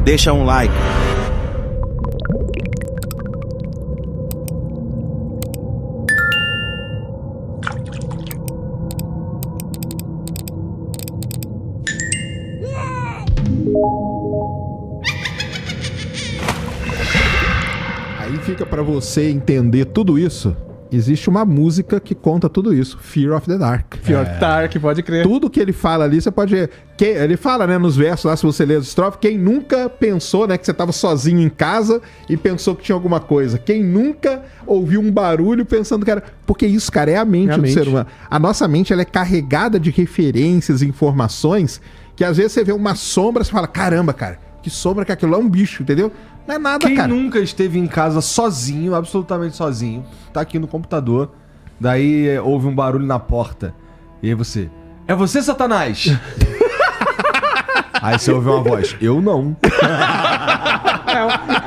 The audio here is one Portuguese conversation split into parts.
deixa um like. Aí fica pra você entender tudo isso. Existe uma música que conta tudo isso. Fear of the Dark. Fear of the Dark, pode crer. Tudo que ele fala ali, você pode ver. Ele fala, né, nos versos lá, se você ler as estrofes, quem nunca pensou, né, que você tava sozinho em casa e pensou que tinha alguma coisa? Quem nunca ouviu um barulho pensando que era... Porque isso, cara, é a mente do ser humano. A nossa mente, ela é carregada de referências, informações, que às vezes você vê uma sombra e você fala, caramba, cara, que sombra que aquilo é um bicho, entendeu? Não é nada, Quem cara. nunca esteve em casa sozinho, absolutamente sozinho, tá aqui no computador, daí houve um barulho na porta, e aí você... É você, Satanás? Aí você ouve uma voz. Eu não.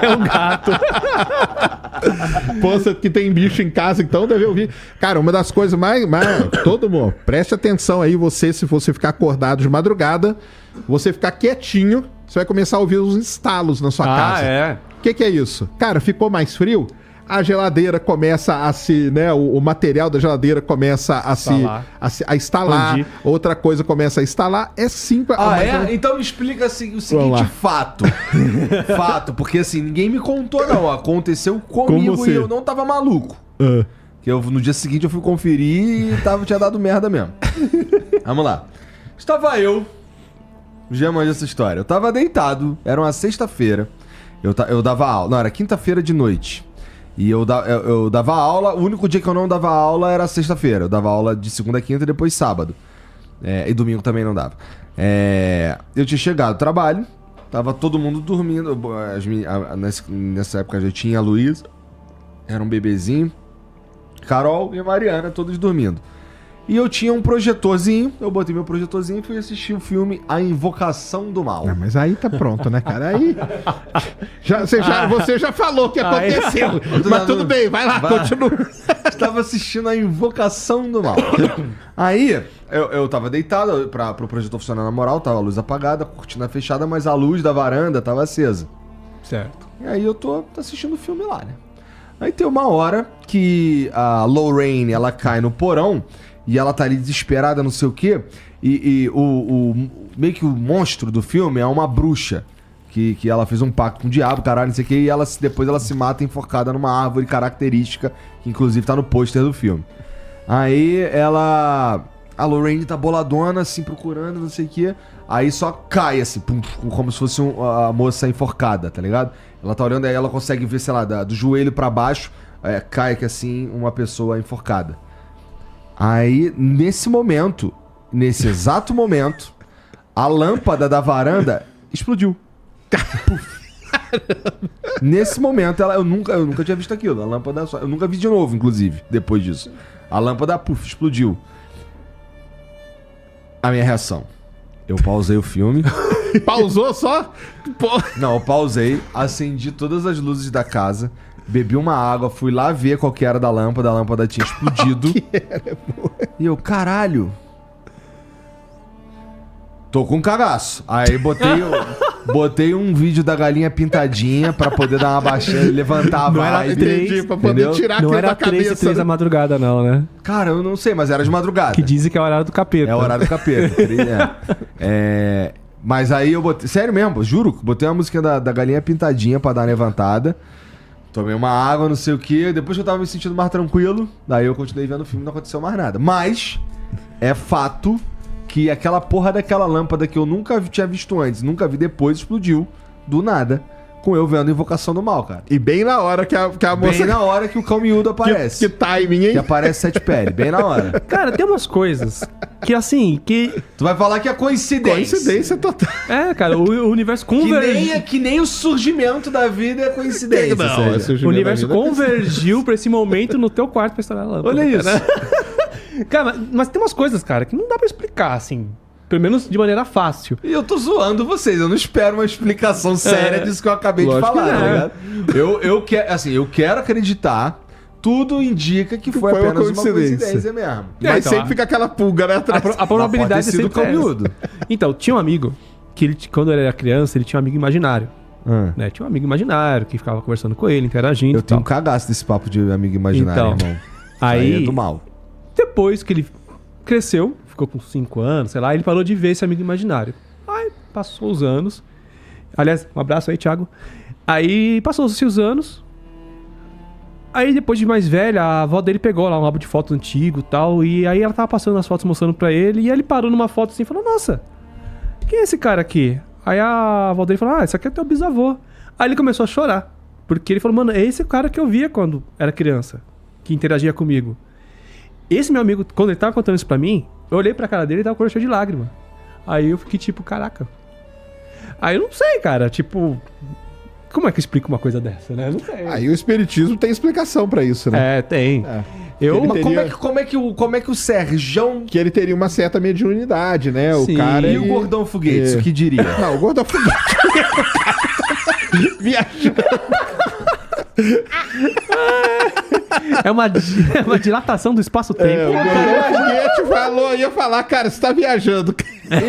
É um gato. Poxa, que tem bicho em casa, então deve ouvir. Cara, uma das coisas mais todo mundo, preste atenção aí, você, se você ficar acordado de madrugada, você ficar quietinho, você vai começar a ouvir os estalos na sua casa. É. O que é isso? Cara, ficou mais frio? A geladeira começa a se, né, o material da geladeira começa a instalar, Fundir. outra coisa começa a instalar, é simples. Então me explica assim, o seguinte fato. Fato, porque assim, ninguém me contou não, aconteceu comigo e eu não tava maluco. Que no dia seguinte eu fui conferir e tinha dado merda mesmo. Vamos lá. Estava eu, já manja essa história, eu tava deitado, era uma sexta-feira, eu dava aula, não, era quinta-feira de noite. E eu dava aula, o único dia que eu não dava aula era sexta-feira. Eu dava aula de segunda a quinta e depois sábado. E domingo também não dava. Eu tinha chegado do trabalho, tava todo mundo dormindo. Nessa época já tinha a Luísa, era um bebezinho, Carol e a Mariana, todos dormindo. E eu tinha um projetorzinho, eu botei meu projetorzinho e fui assistir o filme A Invocação do Mal. Mas aí tá pronto, né, cara? Aí. Você já falou o que aconteceu. Mas tudo bem, vai lá, continua. Estava assistindo A Invocação do Mal. Aí, eu tava deitado pro projetor funcionar na moral, tava a luz apagada, a cortina fechada, mas a luz da varanda tava acesa. Certo. E aí eu tô assistindo o filme lá, né? Aí tem uma hora que a Lorraine, ela cai no porão. E ela tá ali desesperada, não sei o quê. E meio que o monstro do filme é uma bruxa. Que ela fez um pacto com o diabo, caralho, não sei o quê. E depois ela se mata enforcada numa árvore característica. Que inclusive tá no pôster do filme. Aí a Lorraine tá boladona, assim, procurando, não sei o quê. Aí só cai, assim, pum, como se fosse a moça enforcada, tá ligado? Ela tá olhando, aí ela consegue ver, sei lá, do joelho pra baixo. Cai que assim, uma pessoa enforcada. Aí, nesse exato momento, a lâmpada da varanda explodiu. Nesse momento, eu nunca tinha visto aquilo. A lâmpada eu nunca vi de novo, inclusive, depois disso. A lâmpada, explodiu. A minha reação. Eu pausei o filme. Pausou só? Não, eu pausei, acendi todas as luzes da casa, bebi uma água, fui lá ver qual que era da lâmpada, a lâmpada tinha explodido. E eu, caralho. Tô com cagaço. Aí botei um vídeo da galinha pintadinha pra poder dar uma baixada e levantar a vibe. Pra poder tirar aquilo da cabeça. 3 da madrugada, não, né? Cara, eu não sei, mas era de madrugada. Que dizem que é o horário do capeta. É o horário do capeta. Mas aí eu botei... Sério mesmo, juro. Botei uma música da galinha pintadinha pra dar uma levantada. Tomei uma água, não sei o quê. Depois que eu tava me sentindo mais tranquilo, daí eu continuei vendo o filme e não aconteceu mais nada. Mas é fato que aquela porra daquela lâmpada que eu nunca tinha visto antes, nunca vi depois, explodiu do nada. Com eu vendo Invocação do Mal, cara. E bem na hora que a moça... Bem na hora que o cão miúdo aparece. Que timing, hein? Que aparece Sete Pele, bem na hora. Cara, tem umas coisas que assim, que... Tu vai falar que é coincidência. Coincidência total. Cara, o universo convergiu. Que nem o surgimento da vida é coincidência. O universo convergiu pra esse momento no teu quarto pra estourar a lâmpada. Olha isso. Cara, mas tem umas coisas, cara, que não dá pra explicar, assim. Pelo menos de maneira fácil. E eu tô zoando vocês, eu não espero uma explicação séria disso que eu acabei de falar, tá ligado? Eu quero acreditar, tudo indica que foi apenas uma coincidência mesmo. Mas então, sempre fica aquela pulga, né? A probabilidade é sempre miúdo. Então, tinha um amigo que quando ele era criança, ele tinha um amigo imaginário. né? Tinha um amigo imaginário que ficava conversando com ele, interagindo. Eu tenho um cagaço desse papo de amigo imaginário, Então, irmão. aí É do mal. Depois que ele cresceu, ficou com 5 anos, sei lá, ele parou de ver esse amigo imaginário. Aí passou os anos. Aliás, um abraço aí, Thiago. Aí passou-se os anos. Aí depois de mais velha, a avó dele pegou lá um álbum de fotos antigo e tal. E aí ela tava passando as fotos, mostrando pra ele. E ele parou numa foto assim e falou: nossa, quem é esse cara aqui? Aí a avó dele falou: ah, esse aqui é teu bisavô. Aí ele começou a chorar. Porque ele falou: mano, é esse o cara que eu via quando era criança, que interagia comigo. Esse meu amigo, quando ele tava contando isso pra mim, eu olhei pra cara dele e tava com o olho cheio de lágrima. Aí eu fiquei tipo, caraca. Aí eu não sei, cara, tipo... Como é que explica uma coisa dessa, né? Eu não sei. Aí o espiritismo tem explicação pra isso, né? É, tem. Ele Mas teria- como é que o Serjão Que ele teria uma certa mediunidade, né? O Sim. cara... e ele- o Gordão Foguete, o que diria? Não, o Gordão Foguete... Viajando. É uma dilatação do espaço-tempo. O Gordão Foguete falou, ia falar, cara, você tá viajando.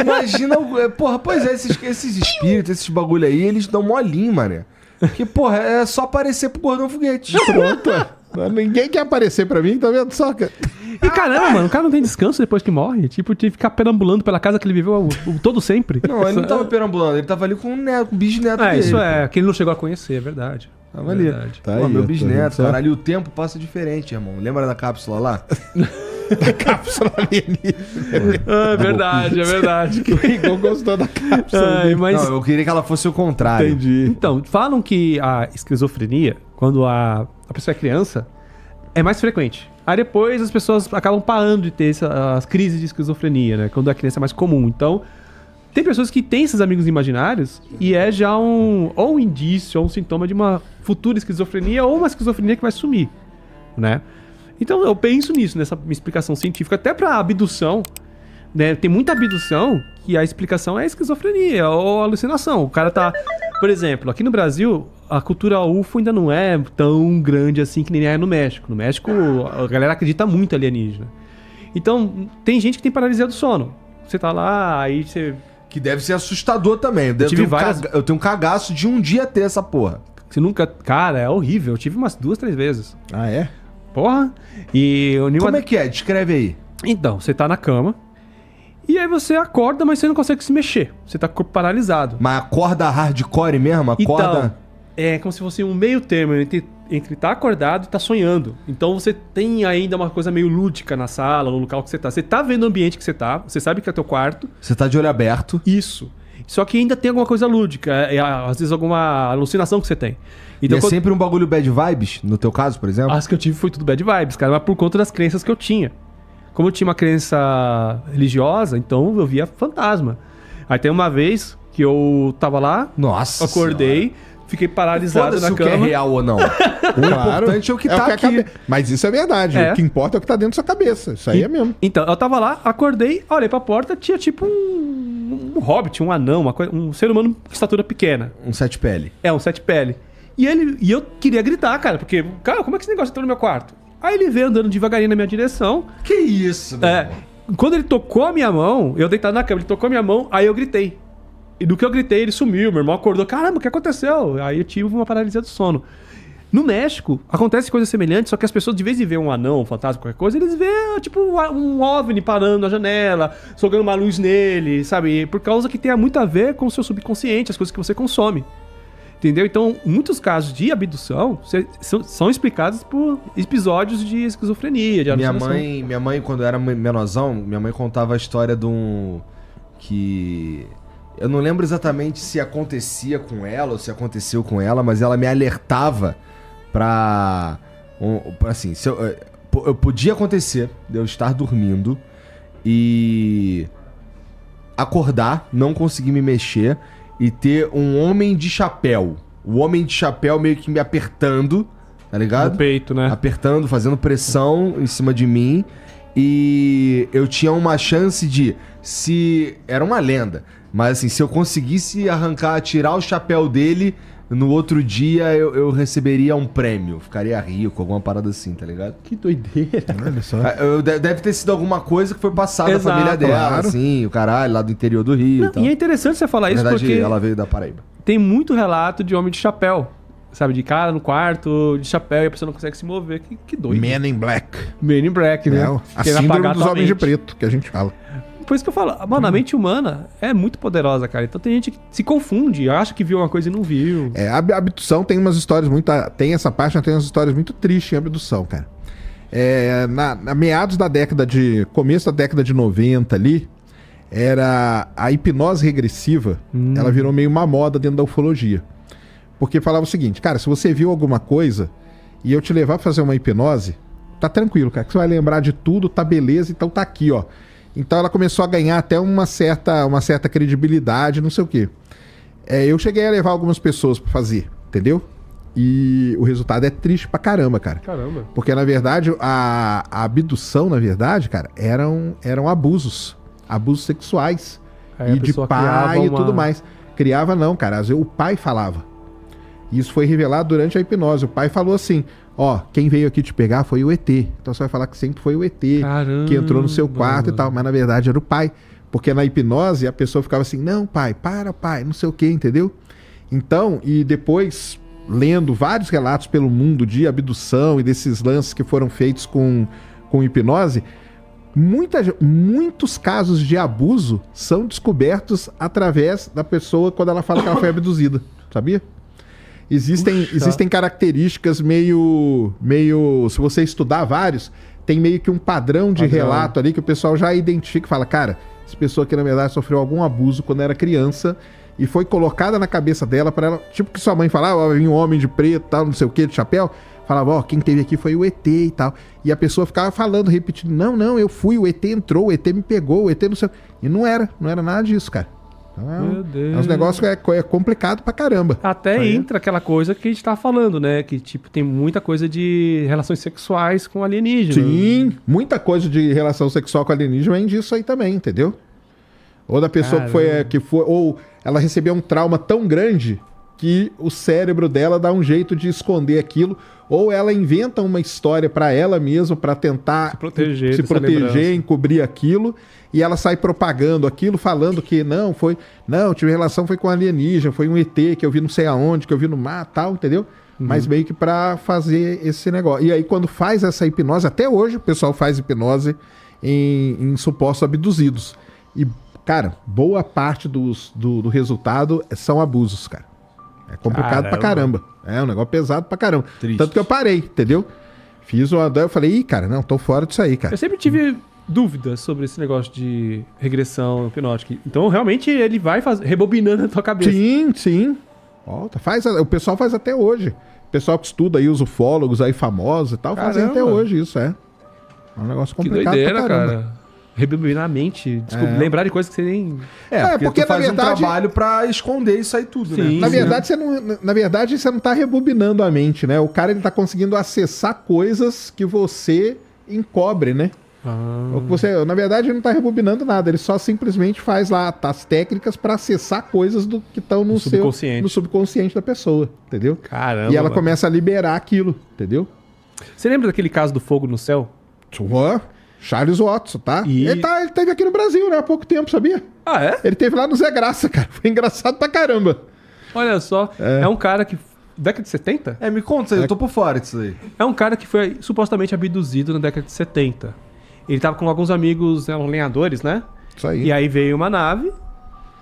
Imagina, porra, pois é, esses espíritos, esses bagulho aí, eles dão molinho, mané. Porque, porra, é só aparecer pro Gordão Foguete. Pronto, ninguém quer aparecer pra mim, tá vendo só? E caramba, mano, o cara não tem descanso depois que morre. Tipo, de ficar perambulando pela casa que ele viveu o todo sempre. Não, ele não tava perambulando, ele tava ali com o neto, com o bisneto dele. Isso é, que ele não chegou a conhecer, é verdade. Tava ali. Verdade. Tá Pô, aí, meu tá bisneto, vendo só? caralho, e o tempo passa diferente, irmão. Lembra da cápsula lá? Cápsula alienígena. É verdade, é verdade. O Igor gostou da cápsula. Ai, mas... Não, eu queria que ela fosse o contrário. Entendi. Então, falam que a esquizofrenia, quando a pessoa é criança, é mais frequente. Aí depois as pessoas acabam parando de ter as crises de esquizofrenia, né? Quando a criança é mais comum. Então, tem pessoas que têm esses amigos imaginários e é já ou um indício ou um sintoma de uma futura esquizofrenia ou uma esquizofrenia que vai sumir, né? Então eu penso nisso, nessa explicação científica, até pra abdução, né? Tem muita abdução que a explicação é esquizofrenia ou alucinação. O cara tá... Por exemplo, aqui no Brasil, a cultura UFO ainda não é tão grande assim que nem é no México. No México, a galera acredita muito em alienígena. Então, tem gente que tem paralisia do sono. Você tá lá, aí você... Que deve ser assustador também. Eu tenho um cagaço de um dia ter essa porra. Você nunca... Cara, é horrível. Eu tive umas 2, 3 vezes. Ah, é? Porra. E... Como é que é? Descreve aí. Então, você tá na cama. E aí você acorda, mas você não consegue se mexer. Você tá com o corpo paralisado. Mas acorda hardcore mesmo? Acorda... Então, é como se fosse um meio termo entre tá acordado e tá sonhando. Então você tem ainda uma coisa meio lúdica na sala, no local que você tá. Você tá vendo o ambiente que você tá, você sabe que é teu quarto. Você tá de olho aberto. Isso. Só que ainda tem alguma coisa lúdica. Às vezes alguma alucinação que você tem. Então, sempre um bagulho bad vibes, no teu caso, por exemplo? As que eu tive foi tudo bad vibes, cara. Mas por conta das crenças que eu tinha. Como eu tinha uma crença religiosa, então eu via fantasma. Aí tem uma vez que eu tava lá, Nossa acordei, senhora. Fiquei paralisado Foda-se na o que cama. é real ou não. O importante é o que tá aqui. Mas isso é verdade. É. O que importa é o que tá dentro da sua cabeça. Isso aí é mesmo. Então, eu tava lá, acordei, olhei pra porta, tinha tipo um hobbit, um anão, um ser humano de estatura pequena. Um sete pele. É, um sete pele. E eu queria gritar, cara, porque, cara, como é que esse negócio entrou no meu quarto? Aí ele veio andando devagarinho na minha direção. Que isso, meu irmão? Quando ele tocou a minha mão, eu deitado na cama, ele tocou a minha mão, aí eu gritei. E do que eu gritei, ele sumiu. Meu irmão acordou. Caramba, o que aconteceu? Aí eu tive uma paralisia do sono. No México, acontece coisa semelhante, só que as pessoas, de vez em ver um anão, um fantasma, qualquer coisa, eles veem, tipo, um OVNI parando na janela, jogando uma luz nele, sabe? Por causa que tem muito a ver com o seu subconsciente, as coisas que você consome. Entendeu? Então, muitos casos de abdução são explicados por episódios de esquizofrenia, de alucinação. Minha mãe, quando era menorzão, minha mãe contava a história de um... que... Eu não lembro exatamente se acontecia com ela ou se aconteceu com ela, mas ela me alertava assim, se eu podia acontecer de eu estar dormindo e acordar, não conseguir me mexer e ter um homem de chapéu. O homem de chapéu meio que me apertando, tá ligado? No peito, né? Apertando, fazendo pressão em cima de mim. E eu tinha uma chance de... Era uma lenda. Mas assim, se eu conseguisse tirar o chapéu dele, no outro dia eu receberia um prêmio. Ficaria rico, alguma parada assim, tá ligado? Que doideira. Olha só. Deve ter sido alguma coisa que foi passada da família dela, claro. assim, o caralho, lá do interior do Rio e tal. E é interessante você falar Na isso verdade, porque ela veio da Paraíba. tem muito relato de homem de chapéu. Sabe, de cara no quarto, de chapéu, e a pessoa não consegue se mover. Que doido. Men in Black. Men in Black, né? A Querendo síndrome apagar dos tua homens de mente. preto, que a gente fala. Por isso que eu falo, mano, a mente humana é muito poderosa, cara. Então tem gente que se confunde, acha que viu uma coisa e não viu. A abdução tem umas histórias muito... Tem essa parte, mas tem umas histórias muito tristes em abdução, cara. Na meados da começo da década de 90 ali, era a hipnose regressiva, ela virou meio uma moda dentro da ufologia. Porque falava o seguinte, cara, se você viu alguma coisa e eu te levar pra fazer uma hipnose, tá tranquilo, cara, que você vai lembrar de tudo, tá beleza, então tá aqui, ó. Então ela começou a ganhar até uma certa credibilidade, não sei o quê. Eu cheguei a levar algumas pessoas pra fazer, entendeu? E o resultado é triste pra caramba, cara. Caramba. Porque, na verdade, a abdução, na verdade, cara, eram abusos sexuais. Aí a E de pessoa pai criava e uma- tudo mais. Criava não, cara. Às vezes o pai falava. Isso foi revelado durante a hipnose. O pai falou assim, ó, quem veio aqui te pegar foi o ET. Então você vai falar que sempre foi o ET Caramba. que entrou no seu quarto e tal. Mas na verdade era o pai. Porque na hipnose a pessoa ficava assim, não, pai, pai, não sei o que, entendeu? Então, e depois, lendo vários relatos pelo mundo de abdução e desses lances que foram feitos com hipnose, muitos casos de abuso são descobertos através da pessoa quando ela fala que ela foi abduzida, sabia? Existem características meio... Se você estudar vários, tem meio que um padrão de relato ali que o pessoal já identifica e fala, cara, essa pessoa aqui na verdade sofreu algum abuso quando era criança e foi colocada na cabeça dela para ela... Tipo que sua mãe falava, vinha um homem de preto, tal, não sei o que, de chapéu. Falava, ó, quem teve aqui foi o ET e tal. E a pessoa ficava falando, repetindo, não, eu fui, o ET entrou, o ET me pegou, o ET não sei... E não era nada disso, cara. Então Meu Deus. é uns negócios que é complicado pra caramba. Até Isso aí. entra aquela coisa que a gente tá falando, né? Que, tipo, tem muita coisa de relações sexuais com alienígenas. Sim, muita coisa de relação sexual com alienígena vem disso aí também, entendeu? Ou da pessoa que foi... Ou ela recebeu um trauma tão grande que o cérebro dela dá um jeito de esconder aquilo, ou ela inventa uma história pra ela mesma pra tentar Se proteger dessa lembrança. encobrir aquilo, e ela sai propagando aquilo, falando que não, tive relação foi com alienígena, foi um ET que eu vi não sei aonde, que eu vi no mar, tal, entendeu? Mas meio que pra fazer esse negócio. E aí quando faz essa hipnose, até hoje o pessoal faz hipnose em supostos abduzidos. E, cara, boa parte do resultado são abusos, cara. É complicado pra caramba. É um negócio pesado pra caramba. Triste. Tanto que eu parei, entendeu? Fiz uma... Daí eu falei, ih, cara, não, tô fora disso aí, cara. Eu sempre tive dúvidas sobre esse negócio de regressão hipnótica. Então, realmente, ele vai rebobinando na tua cabeça. Sim. Volta. O pessoal faz até hoje. O pessoal que estuda aí, os ufólogos aí famosos e tal, fazem até hoje isso, é. É um negócio Que complicado doideira, pra caramba. cara. Rebobinar a mente, lembrar de coisas que você nem... porque tu faz na verdade- um trabalho pra esconder isso aí tudo, Sim. né? Na verdade, você não tá rebobinando a mente, né? O cara, ele tá conseguindo acessar coisas que você encobre, né? Ou que você, na verdade, ele não tá rebobinando nada. Ele só simplesmente faz lá as técnicas pra acessar coisas que estão no subconsciente da pessoa, entendeu? Caramba, E ela mano. começa a liberar aquilo, entendeu? Você lembra daquele caso do fogo no céu? Charles Watson, tá? E- Ele teve aqui no Brasil, né? Há pouco tempo, sabia? Ah, é? Ele teve lá no Zé Graça, cara. Foi engraçado pra caramba. Olha só, é um cara que... Década de 70? Me conta, eu tô por fora disso aí. É um cara que foi supostamente abduzido na década de 70. Ele tava com alguns amigos, eram lenhadores, né? Isso aí. E aí veio uma nave,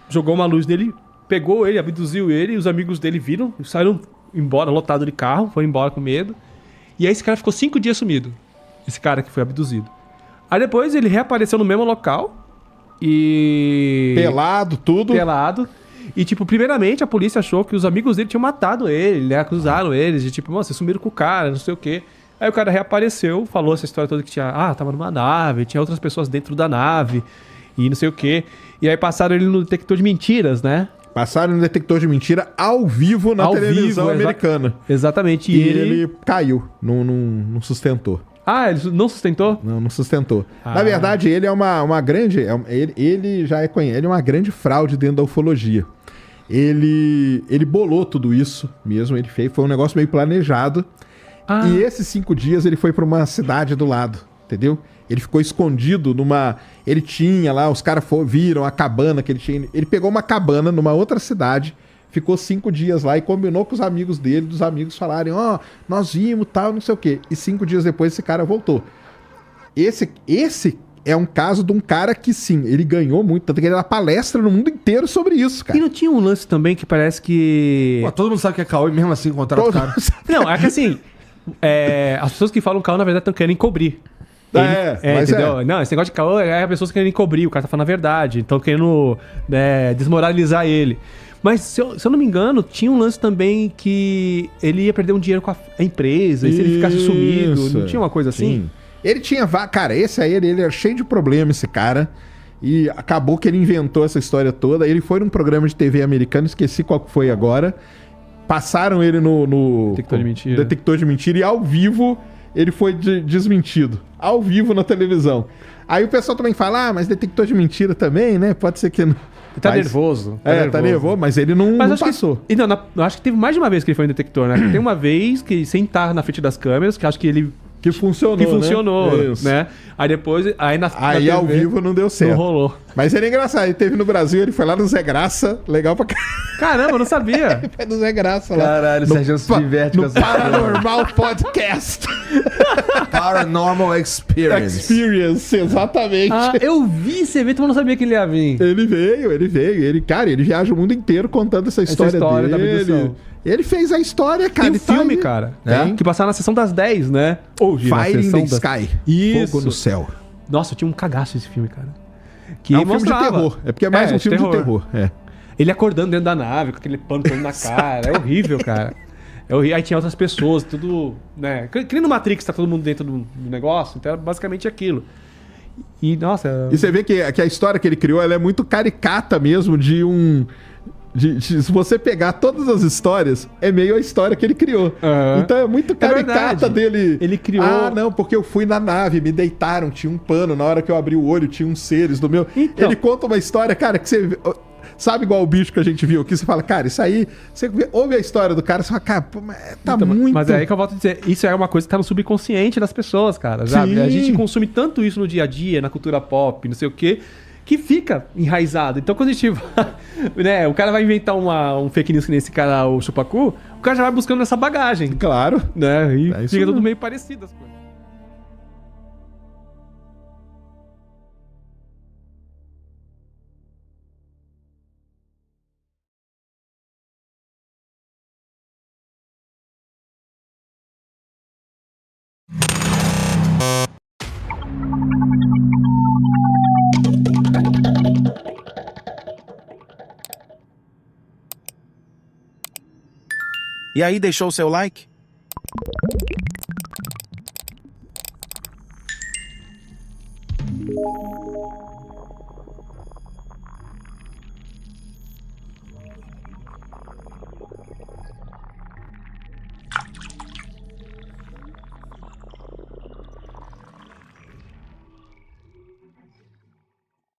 jogou uma luz nele, pegou ele, abduziu ele, e os amigos dele viram, saíram embora, lotado de carro, foram embora com medo. E aí esse cara ficou 5 dias sumido. Esse cara que foi abduzido. Aí depois ele reapareceu no mesmo local e... Pelado, tudo. Pelado. E, tipo, primeiramente a polícia achou que os amigos dele tinham matado ele, né? Acusaram eles de, tipo, vocês sumiram com o cara, não sei o quê. Aí o cara reapareceu, falou essa história toda que tinha... tava numa nave, tinha outras pessoas dentro da nave e não sei o quê. E aí passaram ele no detector de mentiras, né? Passaram no detector de mentira ao vivo na Ao televisão vivo, americana. Exatamente. E ele caiu, não sustentou. Ah, ele não sustentou? Não sustentou. Na verdade, ele é uma grande... Ele já é conhecido, ele é uma grande fraude dentro da ufologia. Ele bolou tudo isso mesmo, ele fez, foi um negócio meio planejado. E esses 5 dias ele foi para uma cidade do lado, entendeu? Ele ficou escondido numa... Ele tinha lá, os caras viram a cabana que ele tinha. Ele pegou uma cabana numa outra cidade, ficou 5 dias lá e combinou com os amigos dele, dos amigos falarem, nós vimos, tal, não sei o quê. E 5 dias depois esse cara voltou. Esse é um caso de um cara que, sim, ele ganhou muito, tanto que ele dá palestra no mundo inteiro sobre isso, cara. E não tinha um lance também que parece que... Pô, todo mundo sabe que é caô e mesmo assim contrata o cara. Não, é que assim, as pessoas que falam caô, na verdade, estão querendo encobrir. Mas entendeu? Não, esse negócio de caô é as pessoas querendo encobrir, o cara tá falando a verdade, então querendo desmoralizar ele. Mas, se eu não me engano, tinha um lance também que ele ia perder um dinheiro com a empresa, e se ele ficasse sumido, não tinha uma coisa assim? Sim. Ele tinha... Cara, esse aí, ele era cheio de problema, esse cara. E acabou que ele inventou essa história toda. Ele foi num programa de TV americano, esqueci qual que foi agora. Passaram ele no Detector de mentira. Detector de mentira, e ao vivo ele foi desmentido. Ao vivo na televisão. Aí o pessoal também fala, mas detector de mentira também, né? Pode ser que... Não... Ele tá nervoso. Tá nervoso, mas ele não passou. Eu acho que teve mais de uma vez que ele foi em detector, né? Tem uma vez que, sem estar na frente das câmeras, que acho que ele... Que funcionou, né? Aí depois... Aí TV, ao vivo não deu certo. Não rolou. Mas ele é engraçado. Ele teve no Brasil, ele foi lá no Zé Graça. Legal pra caramba, eu não sabia. Ele foi no Zé Graça lá. Caralho, o Sérgio se diverte com essa Paranormal Podcast. Paranormal Experience. Exatamente. Eu vi esse evento, mas não sabia que ele ia vir. Ele veio. Ele viaja o mundo inteiro contando essa história dele. Da abdução. Ele fez a história, cara. Tem um filme, cara, que passaram na sessão das 10, né? Fire in the Sky. Isso. Fogo no céu. Nossa, eu tinha um cagaço esse filme, cara. Que é um filme de terror. É porque é mais um filme de terror. Ele acordando dentro da nave, com aquele pano todo na cara. É horrível, cara. Aí tinha outras pessoas, tudo, né? Que nem no Matrix, tá todo mundo dentro do negócio. Então era basicamente aquilo. E, nossa... E você vê que a história que ele criou, ela é muito caricata mesmo de um... se você pegar todas as histórias, é meio a história que ele criou. Então é muito caricata dele. Ele criou... não, porque eu fui na nave, me deitaram, tinha um pano, na hora que eu abri o olho tinha uns seres do meu... Então... Ele conta uma história, cara, que você... Sabe igual o bicho que a gente viu aqui? Você fala, cara, isso aí... Você ouve a história do cara, você fala, cara, pô, muito... Mas é aí que eu volto a dizer, isso é uma coisa que tá no subconsciente das pessoas, cara, sabe? Sim. A gente consome tanto isso no dia a dia, na cultura pop, não sei o quê, que fica enraizado. Então quando a gente né, o cara vai inventar um fake news que nem esse cara, o Chupacu, o cara já vai buscando essa bagagem. Claro. Né? E fica tudo meio parecido as coisas. E aí, deixou o seu like?